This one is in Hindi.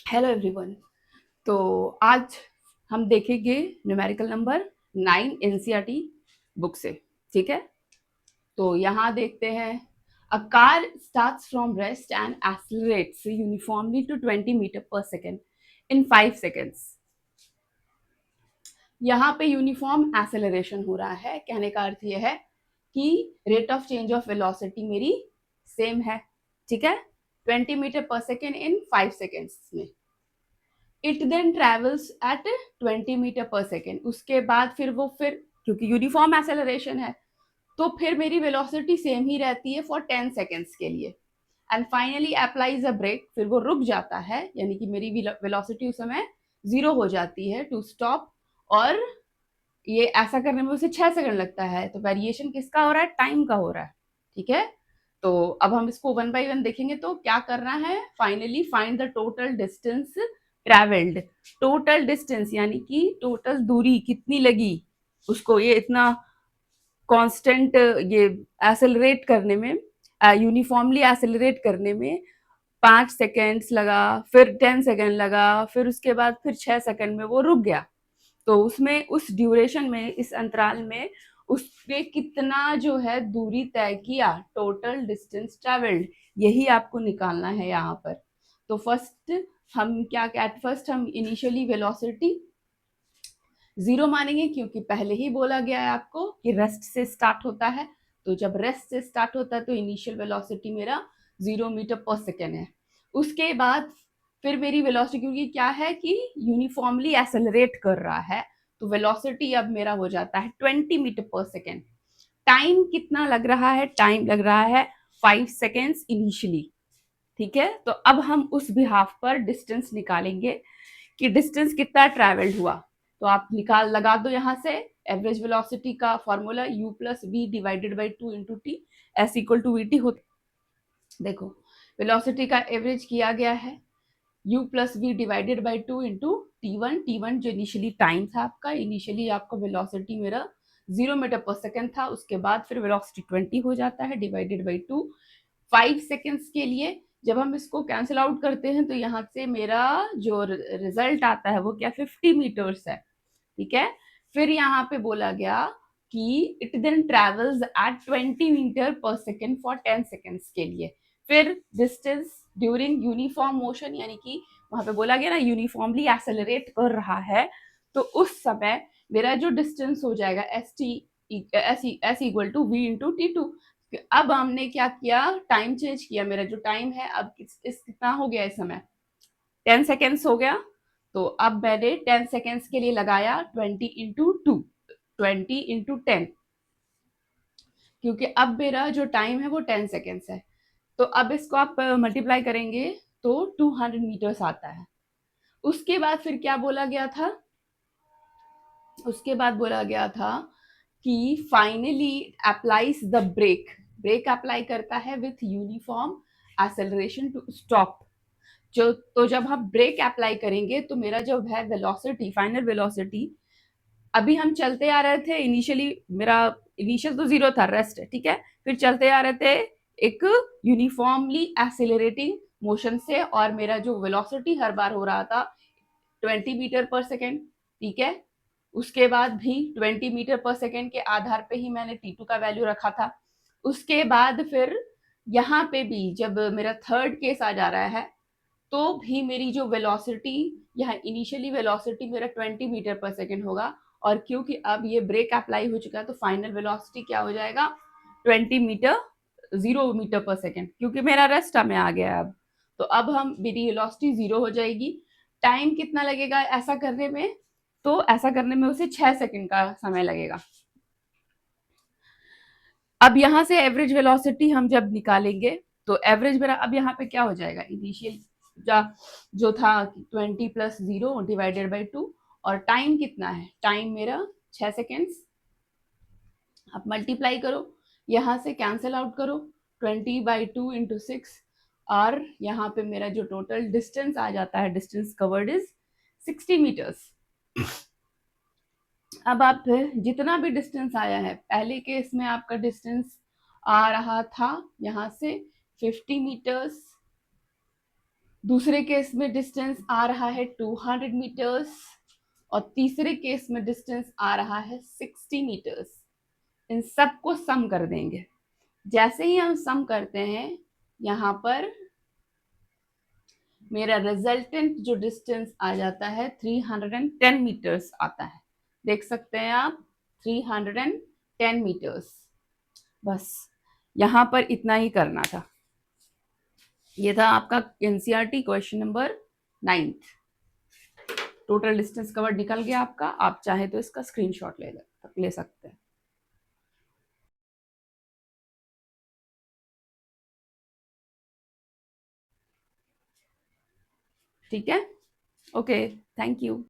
Hello everyone. तो आज हम देखेंगे न्यूमेरिकल नंबर 9 एनसीईआरटी बुक से। ठीक है, तो यहाँ देखते हैं। A car starts from rest and accelerates uniformly to 20 metre per second in 5 seconds. यहाँ पे यूनिफॉर्म एक्सेलरेशन हो रहा है, कहने का अर्थ ये है कि rate of change of velocity मेरी सेम है। ठीक है, 20 metre per second in 5 seconds में। It then travels at 20 metre per second. उसके बाद फिर क्योंकि यूनिफॉर्म एक्सेलरेशन है तो फिर मेरी वेलोसिटी सेम ही रहती है फॉर 10 सेकेंड्स के लिए। And finally applies a brake, फिर वो रुक जाता है, यानी कि मेरी वेलोसिटी उस समय 0 हो जाती है टू स्टॉप। और ये ऐसा करने में उसे 6 सेकंड लगता है। तो वेरिएशन किसका हो रहा है? टाइम का हो रहा है। ठीक है, तो अब हम इसको वन बाय वन देखेंगे। तो क्या करना है? Finally find the total distance travelled. Total distance यानी कि टोटल दूरी कितनी लगी उसको, ये इतना कांस्टेंट, ये एक्सेलरेट करने में, यूनिफॉर्मली एक्सेलरेट करने में 5 सेकेंड्स लगा, फिर 10 सेकेंड लगा, फिर उसके बाद फिर 6 सेकेंड में वो रुक गया। तो उसमें, उस ड्यूरेशन में, इस अंतराल में उसने कितना जो है दूरी तय किया, टोटल डिस्टेंस ट्रेवल्ड, यही आपको निकालना है यहाँ पर। तो फर्स्ट हम क्या, एट फर्स्ट हम इनिशियली वेलोसिटी 0 मानेंगे, क्योंकि पहले ही बोला गया है आपको कि रेस्ट से स्टार्ट होता है। तो जब रेस्ट से स्टार्ट होता है तो इनिशियल वेलोसिटी मेरा 0 मीटर पर सेकेंड है। उसके बाद फिर मेरी वेलोसिटी, क्योंकि क्या है कि यूनिफॉर्मली एक्सेलरेट कर रहा है, तो वेलोसिटी अब मेरा हो जाता है 20 मीटर पर सेकेंड। टाइम कितना लग रहा है? टाइम लग रहा है 5 सेकेंड्स इनिशियली। ठीक है, तो अब हम उस बिहाफ पर डिस्टेंस निकालेंगे कि डिस्टेंस कितना ट्रेवल्ड हुआ। तो आप निकाल लगा दो यहाँ से। एवरेज वेलोसिटी का formula u plus v divided by 2 into t, s equal to v t होता। देखो, वेलोसिटी का एवरेज किया गया है u plus v divided by 2 into t one जो इनिशियली टाइम था आपका। इनिशियली आपका वेलोसिटी मेरा 0 मीटर पर सेकेंड था, उसके बाद फिर वेलोसिटी 20 हो जाता है डिवाइडेड बाई 2 5 सेकेंड्स के लिए। जब हम इसको कैंसिल आउट करते हैं तो यहाँ से मेरा जो रिजल्ट आता है वो क्या, 50 मीटर्स है। ठीक है, फिर यहाँ पे बोला गया कि it then travels at 20 metre per second for 10 seconds के लिए। फिर डिस्टेंस ड्यूरिंग यूनिफॉर्म मोशन, यानी कि वहां पे बोला गया ना यूनिफॉर्मली एक्सेलरेट कर रहा है, तो उस समय मेरा जो डिस्टेंस हो जाएगा s equal to v into t two. अब हमने क्या किया, टाइम चेंज किया। मेरा जो टाइम है अब कितना हो गया इस समय, 10 सेकेंड्स हो गया। तो अब मैंने 10 सेकेंड्स के लिए लगाया 20 इंटू 2, 20 इंटू 10, क्योंकि अब मेरा जो टाइम है वो 10 सेकेंड्स है। तो अब इसको आप मल्टीप्लाई करेंगे तो 200 मीटर्स आता है। उसके बाद फिर क्या बोला गया था? उसके बाद बोला गया था कि finally applies the brake. Brake apply करता है with uniform acceleration to stop. जो तो जब हम ब्रेक अप्लाई करेंगे तो मेरा जो है वेलोसिटी, फाइनल वेलोसिटी, अभी हम चलते आ रहे थे इनिशियली, मेरा इनिशियल तो 0 था, रेस्ट है। ठीक है, फिर चलते आ रहे थे एक यूनिफॉर्मली एक्सेलरेटिंग मोशन से, और मेरा जो वेलोसिटी हर बार हो रहा था 20 मीटर पर सेकेंड। ठीक है, उसके बाद भी 20 मीटर पर सेकेंड के आधार पे ही मैंने T2 का वैल्यू रखा था। उसके बाद फिर यहाँ पे भी जब मेरा थर्ड केस आ जा रहा है तो भी मेरी जो वेलोसिटी, यहाँ इनिशियली वेलोसिटी मेरा 20 मीटर पर सेकेंड होगा, और क्योंकि अब ये ब्रेक अप्लाई हो चुका है तो फाइनल वेलोसिटी क्या हो जाएगा, 20 मीटर, 0 मीटर पर सेकेंड, क्योंकि मेरा रेस्ट में आ गया है अब। तो अब हम, मेरी वेलोसिटी 0 हो जाएगी। टाइम कितना लगेगा ऐसा करने में? तो ऐसा करने में उसे 6 सेकेंड का समय लगेगा। अब यहाँ से एवरेज वेलोसिटी हम जब निकालेंगे तो एवरेज मेरा अब यहाँ पे क्या हो जाएगा, इनिशियल जो था 20 प्लस 0 डिवाइडेड बाई 2, और टाइम कितना है, टाइम मेरा 6 सेकेंड्स। अब मल्टीप्लाई करो, यहाँ से कैंसिल आउट करो, 20 बाई 2 इंटू 6, और यहाँ पे मेरा जो टोटल डिस्टेंस आ जाता है, डिस्टेंस कवर्ड इज 60 मीटर्स। अब आप जितना भी डिस्टेंस आया है, पहले केस में आपका डिस्टेंस आ रहा था यहाँ से 50 मीटर्स, दूसरे केस में डिस्टेंस आ रहा है 200 मीटर्स और तीसरे केस में डिस्टेंस आ रहा है 60 मीटर्स। इन सबको सम कर देंगे। जैसे ही हम सम करते हैं, यहाँ पर मेरा रिजल्टेंट जो डिस्टेंस आ जाता है 310 मीटर्स आता है। देख सकते हैं आप, 310 मीटर्स। बस यहाँ पर इतना ही करना था। ये था आपका NCERT question number 9। Total distance cover निकल गया आपका। आप चाहे तो इसका स्क्रीनशॉट ले सकते हैं। ठीक है, ओके, थैंक यू।